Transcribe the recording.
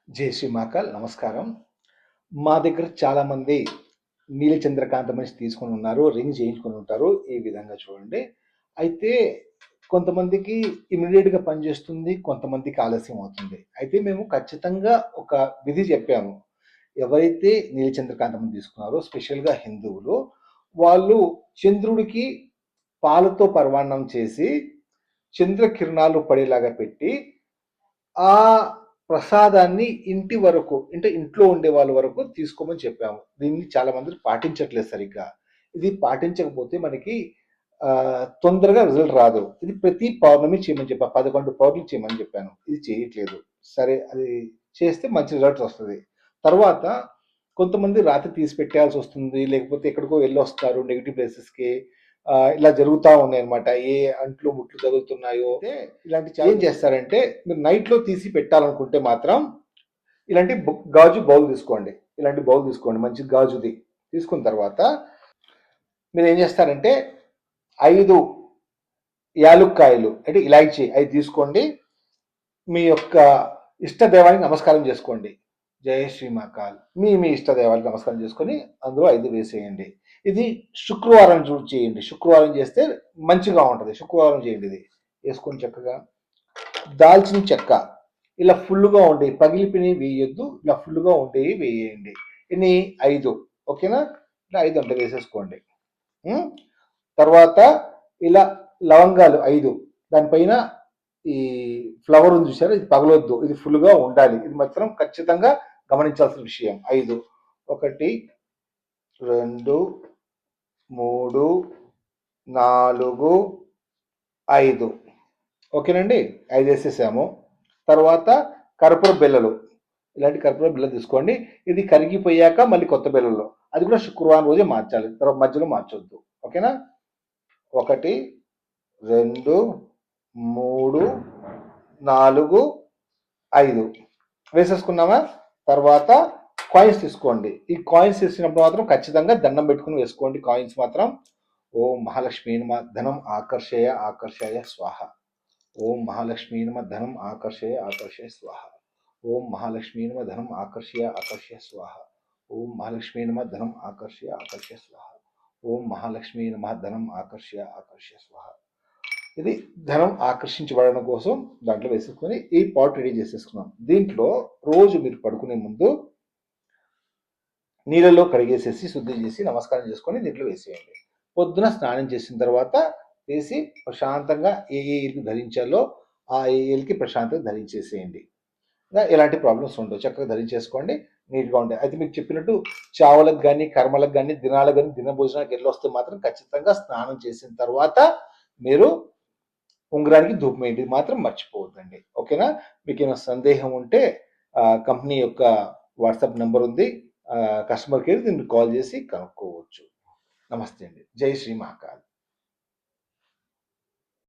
జై శ్రీ మహాకాల్. నమస్కారం. మా దగ్గర చాలామంది నీలచంద్రకాంత మనిషి తీసుకొని ఉన్నారు, రింగ్ చేయించుకొని ఉంటారు. ఈ విధంగా చూడండి. అయితే కొంతమందికి ఇమ్మీడియట్‌గా పనిచేస్తుంది, కొంతమందికి ఆలస్యం అవుతుంది. అయితే మేము ఖచ్చితంగా ఒక విధి చెప్పాము. ఎవరైతే నీలచంద్రకాంతం తీసుకున్నారో స్పెషల్‌గా హిందువులు, వాళ్ళు చంద్రుడికి పాలతో పరమాన్నం చేసి, చంద్రకిరణాలు పడేలాగా పెట్టి, ఆ ప్రసాదాన్ని ఇంటి వరకు అంటే ఇంట్లో ఉండే వాళ్ళ వరకు తీసుకోమని చెప్పాము. దీన్ని చాలా మంది పాటించట్లేదు సరిగ్గా. ఇది పాటించకపోతే మనకి తొందరగా రిజల్ట్ రాదు. ఇది ప్రతి పౌర్ణమి చేయమని చెప్పా. 11 పౌర్ణమి చేయమని చెప్పాను. ఇది చేయట్లేదు. సరే, అది చేస్తే మంచి రిజల్ట్స్ వస్తది. తర్వాత కొంతమంది రాత్రి తీసి పెట్టేయాల్సి వస్తుంది. లేకపోతే ఎక్కడికో వెళ్ళొస్తారు నెగెటివ్ ప్లేసెస్‌కి. ఇలా జరుగుతా ఉన్నాయన్నమాట. ఏ అంట్లు ముట్లు తగులుతున్నాయో. ఇలాంటి ఏం చేస్తారంటే, మీరు నైట్‌లో తీసి పెట్టాలనుకుంటే మాత్రం ఇలాంటి గాజు బౌల్ తీసుకోండి. ఇలాంటి బౌల్ తీసుకోండి, మంచి గాజుది. తీసుకున్న తర్వాత మీరు ఏం చేస్తారంటే 5 యాలుక్కాయలు అంటే ఇలాచీ 5 తీసుకోండి. మీ యొక్క ఇష్ట దైవానికి నమస్కారం చేసుకోండి. జయ శ్రీ మహాకాల్. మీ ఇష్ట దైవానికి నమస్కారం చేసుకొని అందులో 5 వేసేయండి. ఇది శుక్రవారం చేయండి. శుక్రవారం చేస్తే మంచిగా ఉంటుంది. శుక్రవారం చేయండి. ఇది వేసుకొని చక్కగా దాల్చిన చెక్క ఇలా ఫుల్గా ఉండేవి, పగిలిపోయి వేయొద్దు. ఇలా ఫుల్గా ఉండేవి వేయండి. ఇన్ని 5, ఓకేనా? ఇలా 5 అంటే వేసేసుకోండి. తర్వాత ఇలా లవంగాలు 5, దానిపైన ఈ ఫ్లవర్ ఉంది చూసారా, ఇది పగలొద్దు, ఇది ఫుల్గా ఉండాలి. ఇది మాత్రం ఖచ్చితంగా గమనించాల్సిన విషయం. 5, 1, 2, 3, 4, 5, ఓకేనండి. 5 వేసేసాము. తర్వాత కర్పూర బిళ్ళలు, ఇలాంటి కర్పూర బిళ్ళలు తీసుకోండి. ఇది కరిగిపోయాక మళ్ళీ కొత్త బిళ్ళలు, అది కూడా శుక్రవారం రోజే మార్చాలి, తర్వాత మధ్యలో మార్చొద్దు. ఓకేనా? 1, 2, 3, 4, 5 వేసేసుకున్నామా? తర్వాత కాయిన్స్ తీసుకోండి. ఈ కాయిన్స్ వేసినప్పుడు మాత్రం ఖచ్చితంగా దండం పెట్టుకుని వేసుకోండి. కాయిన్స్ మాత్రం ఓం మహాలక్ష్మీ నమః ధనం ఆకర్షయ ఆకర్షయ స్వాహ. ఓం మహాలక్ష్మీ నమః ధనం ఆకర్షయ ఆకర్షయ స్వాహ. ఓం మహాలక్ష్మీ నమః ధనం ఆకర్షయ ఆకర్షయ స్వాహ. ఓం మహాలక్ష్మీ నమః ధనం ఆకర్షయ ఆకర్షయ స్వాహ. ఓం మహాలక్ష్మీ నమః ధనం ఆకర్షయ ఆకర్షయ స్వాహ. ఇది ధనం ఆకర్షించబడడం కోసం దాంట్లో వేసేసుకొని ఈ పాట్ రెడీ చేసేసుకున్నాం. దీంట్లో రోజు మీరు పడుకునే ముందు నీళ్ళలో కడిగేసేసి శుద్ధి చేసి నమస్కారం చేసుకొని దీంట్లో వేసేయండి. పొద్దున స్నానం చేసిన తర్వాత వేసి ప్రశాంతంగా ఏ ఏలికి ధరించాలో ఆ ఏలికి ప్రశాంతంగా ధరించేసేయండి. ఎలాంటి ప్రాబ్లమ్స్ ఉండవు. చక్కగా ధరించేసుకోండి, నీట్గా ఉంటాయి. అయితే మీకు చెప్పినట్టు చావులకు కానీ కర్మలకు కానీ దినాలకు కానీ దిన భోజనాలకు వెళ్ళొస్తే మాత్రం ఖచ్చితంగా స్నానం చేసిన తర్వాత మీరు ఉంగరానికి ధూపం వేయండి. ఇది మాత్రం మర్చిపోవద్దండి. ఓకేనా? మీకు ఏమైనా సందేహం ఉంటే కంపెనీ యొక్క వాట్సాప్ నెంబర్ ఉంది, కస్టమర్ కేర్, దీన్ని కాల్ చేసి కనుక్కోవచ్చు. నమస్తే అండి. జై శ్రీ మహాకాల్.